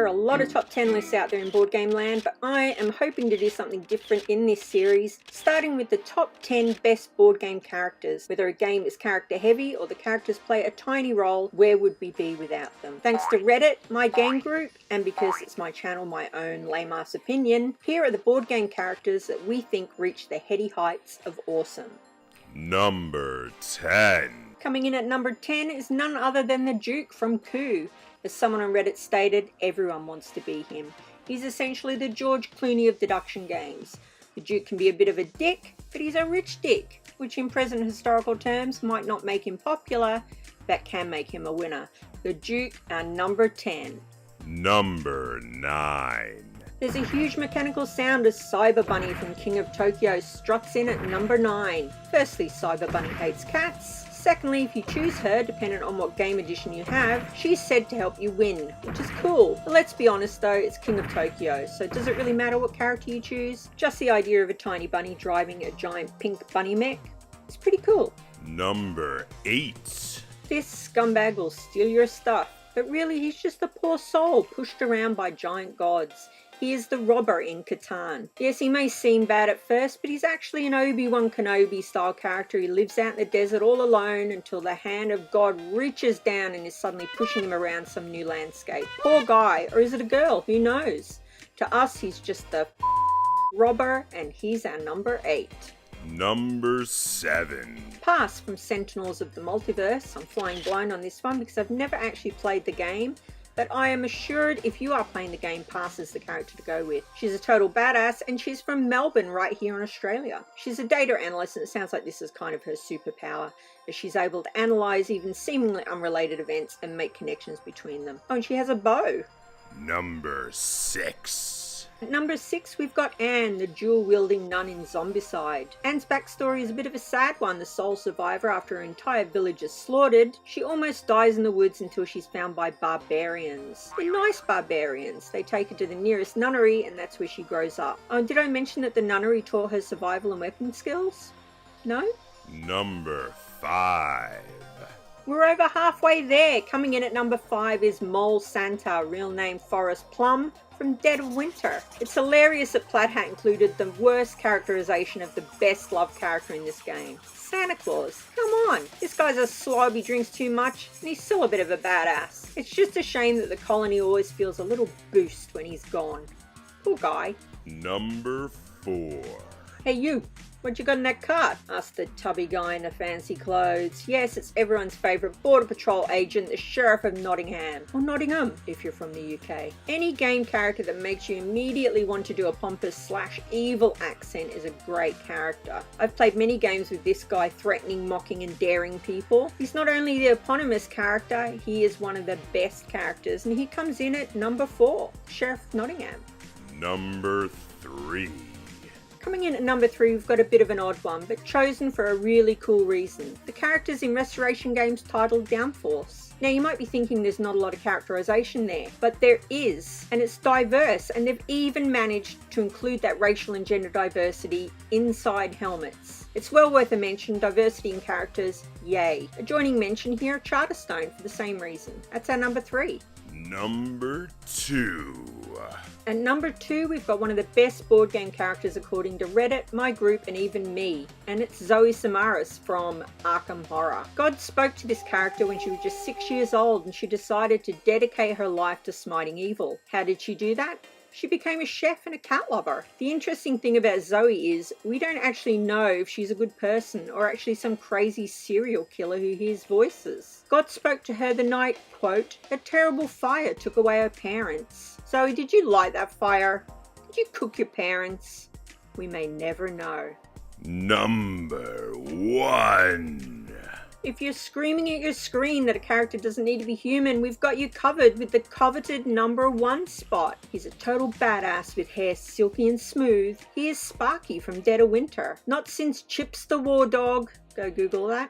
are a lot of top 10 lists out there in board game land, but I am hoping to do something different in this series, starting with the top 10 best board game characters. Whether a game is character heavy or the characters play a tiny role, where would we be without them? Thanks to Reddit, my game group, and because it's my channel, my own lame-ass opinion, here are the board game characters that we think reach the heady heights of awesome. Number 10. Coming in at number 10 is none other than the Duke from Coup. As someone on Reddit stated, everyone wants to be him. He's essentially the George Clooney of deduction games. The Duke can be a bit of a dick, but he's a rich dick, which in present historical terms might not make him popular, but can make him a winner. The Duke are number 10. Number 9. There's a huge mechanical sound as Cyber Bunny from King of Tokyo struts in at number 9. Firstly, Cyber Bunny hates cats. Secondly, if you choose her, depending on what game edition you have, she's said to help you win, which is cool. But let's be honest though, it's King of Tokyo, so does it really matter what character you choose? Just the idea of a tiny bunny driving a giant pink bunny mech? It's pretty cool. Number 8. This scumbag will steal your stuff, but really he's just a poor soul pushed around by giant gods. He is the robber in Catan. Yes, he may seem bad at first, but he's actually an Obi-Wan Kenobi style character. He lives out in the desert all alone until the hand of God reaches down and is suddenly pushing him around some new landscape. Poor guy, or is it a girl? Who knows? To us, he's just the robber, and he's our number 8. Number 7. Pass from Sentinels of the Multiverse. I'm flying blind on this one because I've never actually played the game. But I am assured if you are playing the game, Pass is the character to go with. She's a total badass and she's from Melbourne right here in Australia. She's a data analyst and it sounds like this is kind of her superpower, as she's able to analyse even seemingly unrelated events and make connections between them. Oh, and she has a bow. Number 6. At number 6, we've got Anne, the dual-wielding nun in Zombicide. Anne's backstory is a bit of a sad one. The sole survivor after her entire village is slaughtered. She almost dies in the woods until she's found by barbarians. They're nice barbarians. They take her to the nearest nunnery and that's where she grows up. Oh, did I mention that the nunnery taught her survival and weapon skills? No? Number 5. We're over halfway there. Coming in at number 5 is Mole Santa, real name Forrest Plum, from Dead of Winter. It's hilarious that Plaid Hat included the worst characterization of the best loved character in this game. Santa Claus. Come on. This guy's a slob, he drinks too much, and he's still a bit of a badass. It's just a shame that the colony always feels a little boost when he's gone. Poor guy. Number 4. Hey you, what you got in that cart? Asked the tubby guy in the fancy clothes. Yes, it's everyone's favourite Border Patrol agent, the Sheriff of Nottingham. Or Nottingham, if you're from the UK. Any game character that makes you immediately want to do a pompous / evil accent is a great character. I've played many games with this guy threatening, mocking and daring people. He's not only the eponymous character, he is one of the best characters, and he comes in at number 4, Sheriff of Nottingham. Number 3. Coming in at number 3, we've got a bit of an odd one, but chosen for a really cool reason. The characters in Restoration Games titled Downforce. Now you might be thinking there's not a lot of characterization there, but there is, and it's diverse, and they've even managed to include that racial and gender diversity inside helmets. It's well worth a mention, diversity in characters, yay. A joining mention here, Charterstone, for the same reason. That's our number 3. Number 2. At number 2, we've got one of the best board game characters according to Reddit, my group, and even me. And it's Zoe Samaras from Arkham Horror. God spoke to this character when she was just 6 years old and she decided to dedicate her life to smiting evil. How did she do that? She became a chef and a cat lover. The interesting thing about Zoe is we don't actually know if she's a good person or actually some crazy serial killer who hears voices. God spoke to her the night, quote, "A terrible fire took away her parents." Zoe, did you light that fire? Did you cook your parents? We may never know. Number 1. If you're screaming at your screen that a character doesn't need to be human, we've got you covered with the coveted number 1 spot. He's a total badass with hair silky and smooth. He is Sparky from Dead of Winter. Not since Chips the War Dog, go Google that,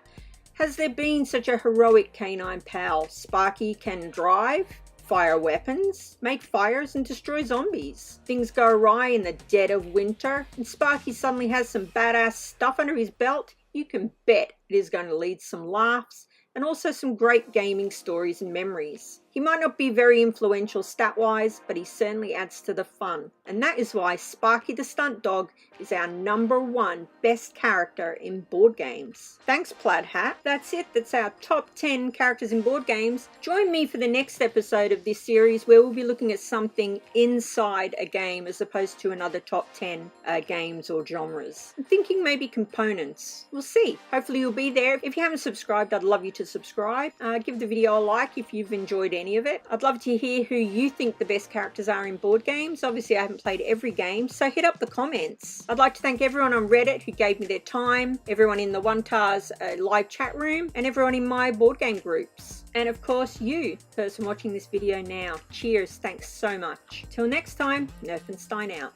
has there been such a heroic canine pal. Sparky can drive, fire weapons, make fires and destroy zombies. Things go awry in the dead of winter and Sparky suddenly has some badass stuff under his belt. You can bet it is going to lead some laughs and also some great gaming stories and memories. He might not be very influential stat-wise, but he certainly adds to the fun. And that is why Sparky the Stunt Dog is our #1 best character in board games. Thanks, Plaid Hat. That's it. That's our top 10 characters in board games. Join me for the next episode of this series where we'll be looking at something inside a game as opposed to another top 10 games or genres. I'm thinking maybe components. We'll see. Hopefully you'll be there. If you haven't subscribed, I'd love you to subscribe. Give the video a like if you've enjoyed any of it. I'd love to hear who you think the best characters are in board games. Obviously, I haven't played every game, so hit up the comments. I'd like to thank everyone on Reddit who gave me their time, everyone in TheOneTar's live chat room, and everyone in my board game groups. And of course, you, person watching this video now. Cheers. Thanks so much. Till next time, Nerfenstein out.